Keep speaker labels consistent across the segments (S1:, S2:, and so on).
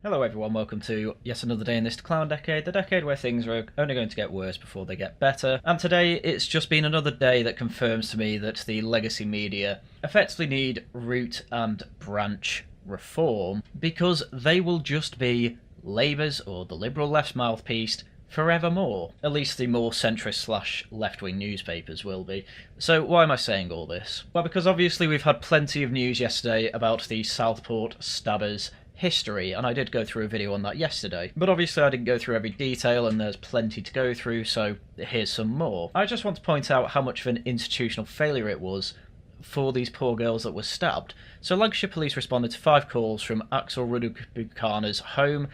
S1: Hello everyone, welcome to yet another day in this clown decade, the decade where things are only going to get worse before they get better. And today it's just been another day that confirms to me that the legacy media effectively need root and branch reform, because they will just be Labour's or the Liberal left's mouthpiece forevermore. At least the more centrist / left-wing newspapers will be. So why am I saying all this? Well, because obviously we've had plenty of news yesterday about the Southport stabbers history, and I did go through a video on that yesterday, but obviously I didn't go through every detail and there's plenty to go through, so here's some more. I just want to point out how much of an institutional failure it was for these poor girls that were stabbed. So Lancashire Police responded to 5 calls from Axel Rudukana's home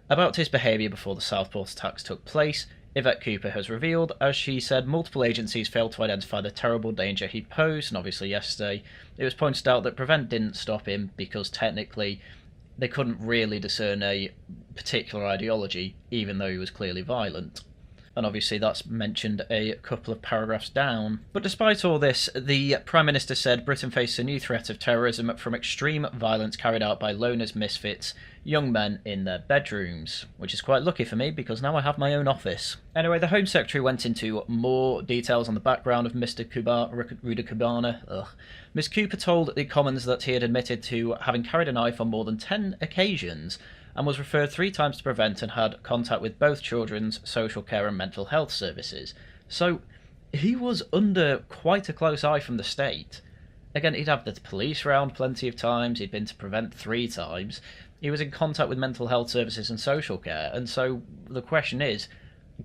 S1: about his behaviour before the Southport attacks took place. Yvette Cooper has revealed, as she said, multiple agencies failed to identify the terrible danger he posed, and obviously yesterday it was pointed out that Prevent didn't stop him because technically they couldn't really discern a particular ideology, even though he was clearly violent. And obviously that's mentioned a couple of paragraphs down. But despite all this, the Prime Minister said Britain faces a new threat of terrorism from extreme violence carried out by loners, misfits, young men in their bedrooms. Which is quite lucky for me, because now I have my own office. Anyway, the Home Secretary went into more details on the background of Mr. Rudukana. Ms. Cooper told the Commons that he had admitted to having carried a knife on more than 10 occasions, and was referred 3 times to Prevent and had contact with both children's social care and mental health services. So he was under quite a close eye from the state. Again, he'd have the police around plenty of times, he'd been to Prevent 3 times, he was in contact with mental health services and social care, and so the question is,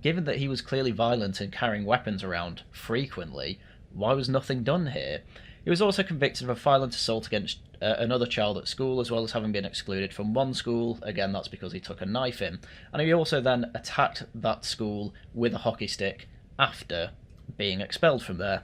S1: given that he was clearly violent and carrying weapons around frequently, why was nothing done here? He was also convicted of a violent assault against another child at school, as well as having been excluded from one school. Again, that's because he took a knife in. And he also then attacked that school with a hockey stick after being expelled from there.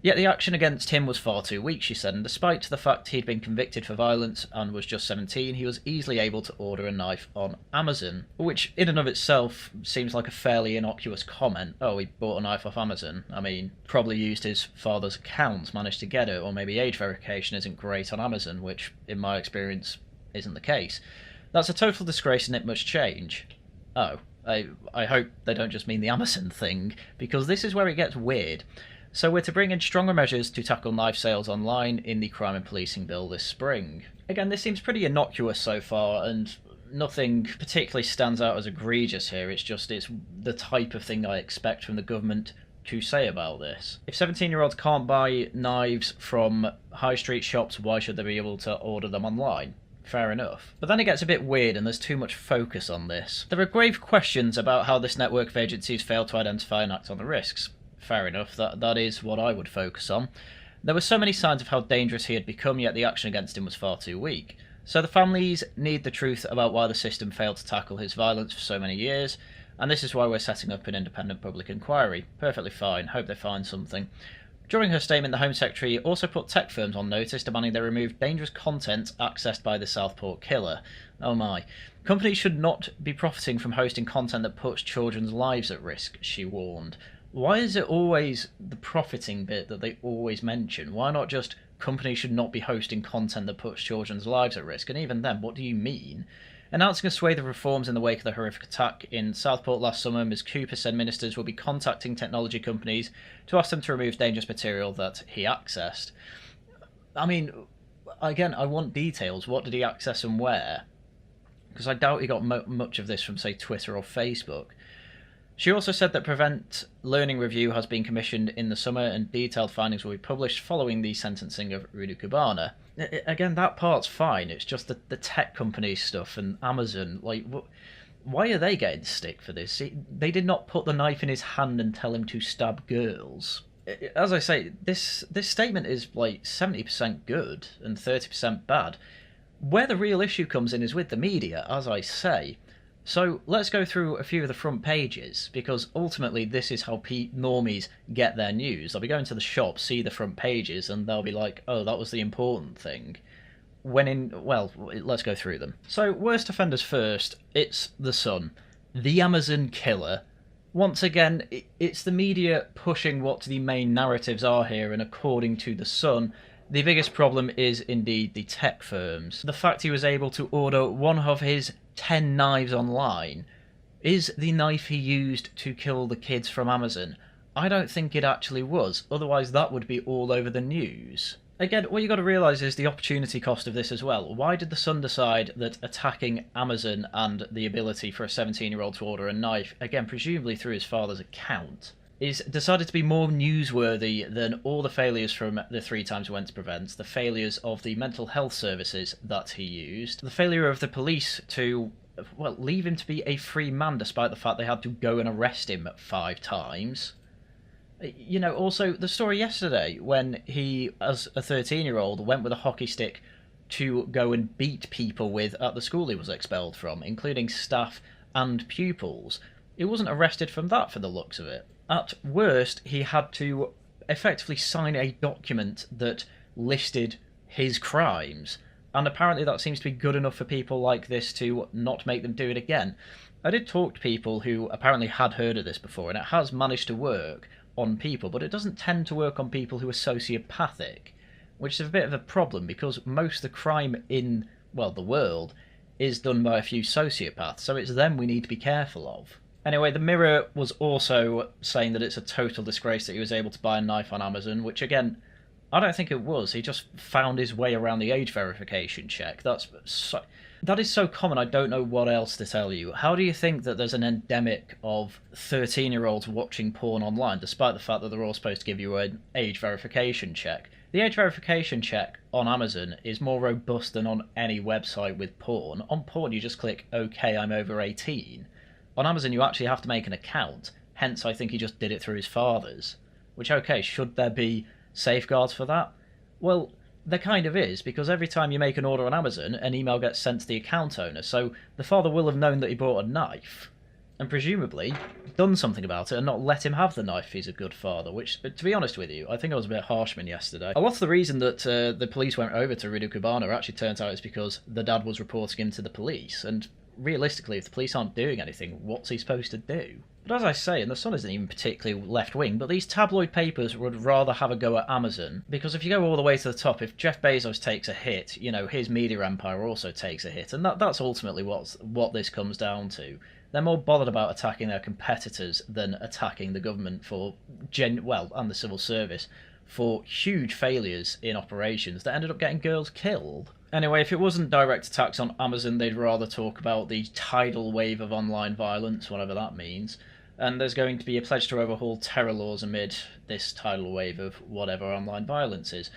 S1: Yet the action against him was far too weak, she said, and despite the fact he'd been convicted for violence and was just 17, he was easily able to order a knife on Amazon, which in and of itself seems like a fairly innocuous comment. Oh, he bought a knife off Amazon. I mean, probably used his father's account, managed to get it, or maybe age verification isn't great on Amazon, which in my experience isn't the case. That's a total disgrace and it must change. Oh, I hope they don't just mean the Amazon thing, because this is where it gets weird. So we're to bring in stronger measures to tackle knife sales online in the Crime and Policing Bill this spring. Again, this seems pretty innocuous so far, and nothing particularly stands out as egregious here. It's the type of thing I expect from the government to say about this. If 17-year-olds can't buy knives from high street shops, why should they be able to order them online? Fair enough. But then it gets a bit weird and there's too much focus on this. There are grave questions about how this network of agencies failed to identify and act on the risks. Fair enough, that is what I would focus on. There were so many signs of how dangerous he had become, yet the action against him was far too weak. So the families need the truth about why the system failed to tackle his violence for so many years, and this is why we're setting up an independent public inquiry. Perfectly fine, hope they find something. During her statement, the Home Secretary also put tech firms on notice, demanding they remove dangerous content accessed by the Southport killer. Oh my. Companies should not be profiting from hosting content that puts children's lives at risk, she warned. Why is it always the profiting bit that they always mention? Why not just companies should not be hosting content that puts children's lives at risk? And even then, what do you mean? Announcing a swathe of reforms in the wake of the horrific attack in Southport last summer, Ms. Cooper said ministers will be contacting technology companies to ask them to remove dangerous material that he accessed. I mean, again, I want details. What did he access and where? Because I doubt he got much of this from, say, Twitter or Facebook. She also said that Prevent Learning Review has been commissioned in the summer and detailed findings will be published following the sentencing of Rudukana. Again, that part's fine, it's just the tech company stuff and Amazon, like, why are they getting stick for this? They did not put the knife in his hand and tell him to stab girls. As I say, this statement is like 70% good and 30% bad. Where the real issue comes in is with the media, as I say. So let's go through a few of the front pages, because ultimately this is how normies get their news. They'll be going to the shop, see the front pages, and they'll be like, oh, that was the important thing. Well, let's go through them. So, worst offenders first, it's The Sun. The Amazon killer. Once again, it's the media pushing what the main narratives are here, and according to The Sun, the biggest problem is indeed the tech firms. The fact he was able to order one of his 10 knives online is the knife he used to kill the kids from Amazon. I don't think it actually was, otherwise that would be all over the news. Again, what you got to realise is the opportunity cost of this as well. Why did the Sun decide that attacking Amazon and the ability for a 17-year-old to order a knife, again presumably through his father's account, is decided to be more newsworthy than all the failures from the 3 times went to prevent, the failures of the mental health services that he used, the failure of the police to, well, leave him to be a free man despite the fact they had to go and arrest him 5 times. You know, also the story yesterday when he, as a 13-year-old, went with a hockey stick to go and beat people with at the school he was expelled from, including staff and pupils. He wasn't arrested from that for the looks of it. At worst, he had to effectively sign a document that listed his crimes, and apparently that seems to be good enough for people like this to not make them do it again. I did talk to people who apparently had heard of this before, and it has managed to work on people, but it doesn't tend to work on people who are sociopathic, which is a bit of a problem because most of the crime in, well, the world is done by a few sociopaths, so it's them we need to be careful of. Anyway, the Mirror was also saying that it's a total disgrace that he was able to buy a knife on Amazon, which again, I don't think it was. He just found his way around the age verification check. That is so common, I don't know what else to tell you. How do you think that there's an endemic of 13-year-olds watching porn online, despite the fact that they're all supposed to give you an age verification check? The age verification check on Amazon is more robust than on any website with porn. On porn, you just click, OK, I'm over 18. On Amazon, you actually have to make an account. Hence, I think he just did it through his father's. Which, OK, should there be safeguards for that? Well, there kind of is, because every time you make an order on Amazon, an email gets sent to the account owner, so the father will have known that he bought a knife, and presumably done something about it and not let him have the knife if he's a good father, which, to be honest with you, I think I was a bit harshman yesterday. A lot of the reason that the police went over to Ridu Kubana actually turns out is because the dad was reporting him to the police, and realistically, if the police aren't doing anything, what's he supposed to do? But as I say, and the Sun isn't even particularly left-wing, but these tabloid papers would rather have a go at Amazon, because if you go all the way to the top, if Jeff Bezos takes a hit, you know, his media empire also takes a hit, and that's ultimately what this comes down to. They're more bothered about attacking their competitors than attacking the government for, and the civil service, for huge failures in operations that ended up getting girls killed. Anyway, if it wasn't direct attacks on Amazon, they'd rather talk about the tidal wave of online violence, whatever that means. And there's going to be a pledge to overhaul terror laws amid this tidal wave of whatever online violence is.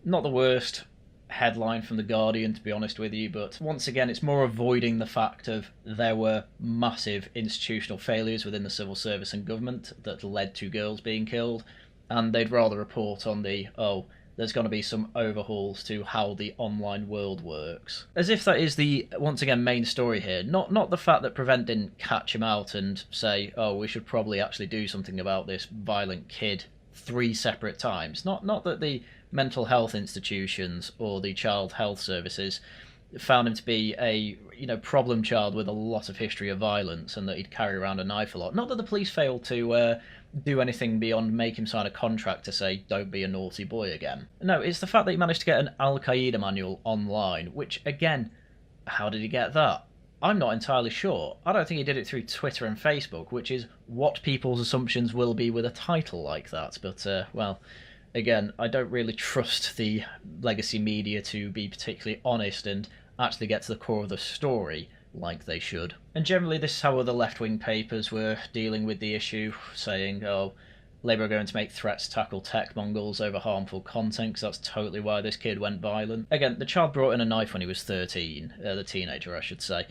S1: Not the worst headline from The Guardian, to be honest with you, but once again, it's more avoiding the fact of there were massive institutional failures within the civil service and government that led to girls being killed, and they'd rather report on the, there's going to be some overhauls to how the online world works. As if that is the, once again, main story here. Not the fact that Prevent didn't catch him out and say, we should probably actually do something about this violent kid 3 separate times. Not that the mental health institutions or the child health services found him to be a problem child with a lot of history of violence and that he'd carry around a knife a lot. Not that the police failed to do anything beyond make him sign a contract to say, don't be a naughty boy again. No, it's the fact that he managed to get an Al-Qaeda manual online, which, again, how did he get that? I'm not entirely sure. I don't think he did it through Twitter and Facebook, which is what people's assumptions will be with a title like that. But, again, I don't really trust the legacy media to be particularly honest and actually get to the core of the story like they should. And generally this is how other left-wing papers were dealing with the issue, saying, Labour are going to make threats to tackle tech mongols over harmful content, because that's totally why this kid went violent. Again, the child brought in a knife when he was 13, the teenager I should say.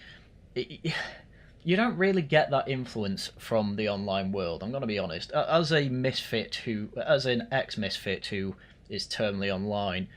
S1: You don't really get that influence from the online world, I'm going to be honest. As an ex-misfit who is terminally online,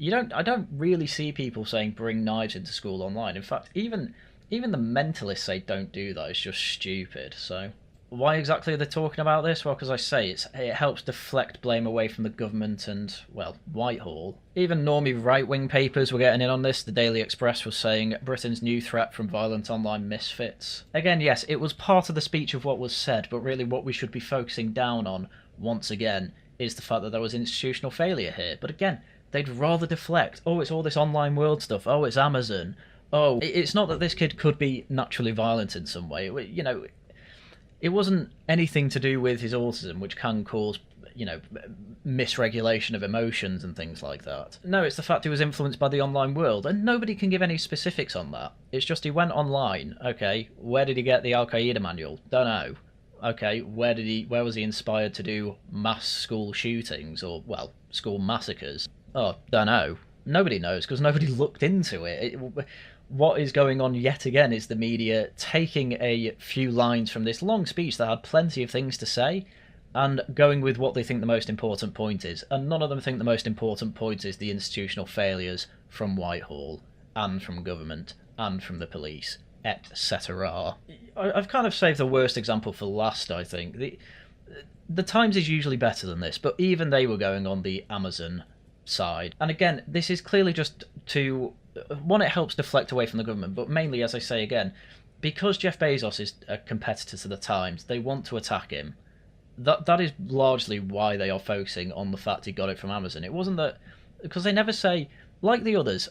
S1: I don't really see people saying bring knives into school online. In fact, even the mentalists say don't do that. It's just stupid. So why exactly are they talking about this? Well, because I say it helps deflect blame away from the government and, well, Whitehall. Even normie right-wing papers were getting in on this. The Daily Express was saying Britain's new threat from violent online misfits. Again, yes, it was part of the speech of what was said, but really what we should be focusing down on, once again, is the fact that there was institutional failure here. But again, they'd rather deflect. It's all this online world stuff. It's Amazon. oh, it's not that this kid could be naturally violent in some way. You know, it wasn't anything to do with his autism, which can cause, you know, misregulation of emotions and things like that. No, it's the fact he was influenced by the online world, and nobody can give any specifics on that. It's just he went online. Okay, where did he get the Al Qaeda manual? Don't know. Okay, where was he inspired to do mass school shootings or, well, school massacres? Oh, don't know. Nobody knows because nobody looked into it. What is going on yet again is the media taking a few lines from this long speech that had plenty of things to say and going with what they think the most important point is. And none of them think the most important point is the institutional failures from Whitehall and from government and from the police, etc. I've kind of saved the worst example for last, I think. The Times is usually better than this, but even they were going on the Amazon side. And again, this is clearly just to... One, it helps deflect away from the government, but mainly, as I say again, because Jeff Bezos is a competitor to the Times, they want to attack him. That is largely why they are focusing on the fact he got it from Amazon. It wasn't that... Because they never say, like the others,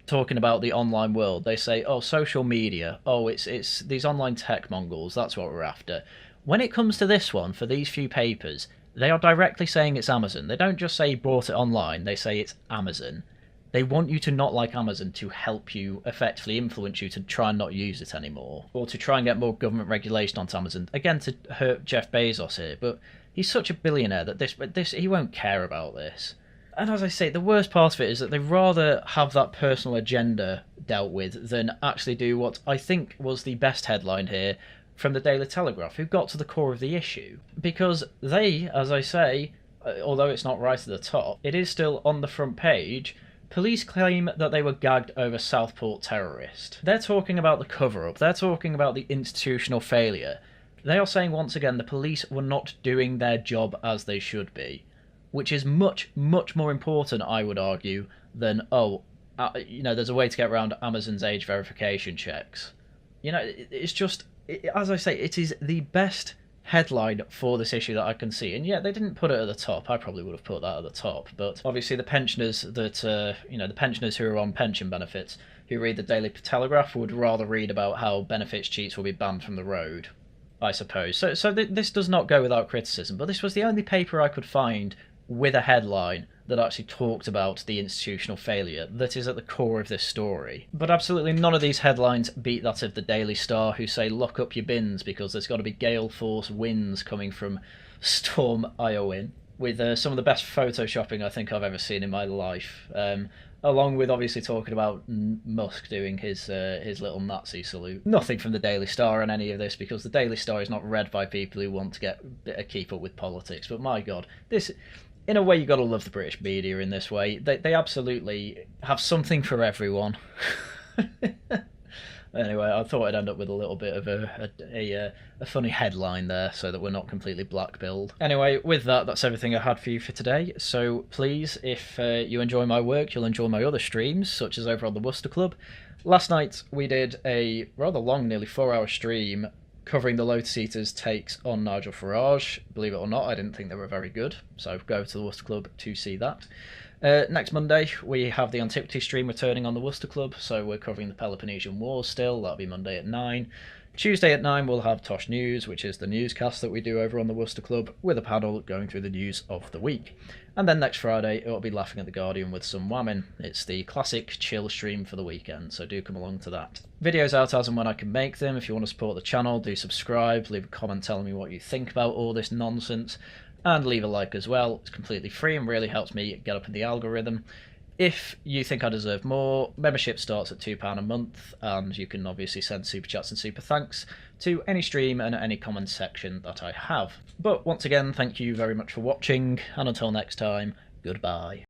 S1: talking about the online world, they say, oh, social media, oh, it's these online tech mongols, that's what we're after. When it comes to this one, for these few papers, they are directly saying it's Amazon. They don't just say he bought it online, they say it's Amazon. They want you to not like Amazon to help you effectively influence you to try and not use it anymore. Or to try and get more government regulation onto Amazon. Again, to hurt Jeff Bezos here, but he's such a billionaire that this he won't care about this. And as I say, the worst part of it is that they'd rather have that personal agenda dealt with than actually do what I think was the best headline here from the Daily Telegraph, who got to the core of the issue. Because they, as I say, although it's not right at the top, it is still on the front page. Police claim that they were gagged over Southport terrorist. They're talking about the cover-up. They're talking about the institutional failure. They are saying once again the police were not doing their job as they should be, which is much, much more important, I would argue, than, there's a way to get around Amazon's age verification checks. You know, it's just, as I say, it is the best headline for this issue that I can see, and yet they didn't put it at the top. I probably would have put that at the top, but obviously the pensioners that the pensioners who are on pension benefits who read the Daily Telegraph would rather read about how benefits cheats will be banned from the road, I suppose. So this does not go without criticism, but this was the only paper I could find with a headline that actually talked about the institutional failure that is at the core of this story. But absolutely none of these headlines beat that of the Daily Star, who say lock up your bins because there's got to be gale force winds coming from Storm Iowin, with some of the best photoshopping I think I've ever seen in my life, along with obviously talking about Musk doing his little Nazi salute. Nothing from the Daily Star on any of this, because the Daily Star is not read by people who want to keep up with politics, but my god, this... In a way, you've got to love the British media in this way. They absolutely have something for everyone. Anyway, I thought I'd end up with a little bit of a funny headline there so that we're not completely black-billed. Anyway, with that, that's everything I had for you for today. So please, if you enjoy my work, you'll enjoy my other streams, such as over on the Worcester Club. Last night, we did a rather long, nearly 4-hour stream covering the Lotus Eaters' takes on Nigel Farage. Believe it or not, I didn't think they were very good, so go to the Worcester Club to see that. Next Monday, we have the Antiquity stream returning on the Worcester Club, so we're covering the Peloponnesian Wars still. That'll be Monday at 9. Tuesday at 9, we'll have Tosh News, which is the newscast that we do over on the Worcester Club, with a panel going through the news of the week. And then next Friday, it'll be Laughing at the Guardian with some whamming. It's the classic chill stream for the weekend, so do come along to that. Videos out as and when I can make them. If you want to support the channel, do subscribe, leave a comment telling me what you think about all this nonsense, and leave a like as well. It's completely free and really helps me get up in the algorithm. If you think I deserve more, membership starts at £2 a month, and you can obviously send super chats and super thanks to any stream and any comment section that I have. But once again, thank you very much for watching, and until next time, goodbye.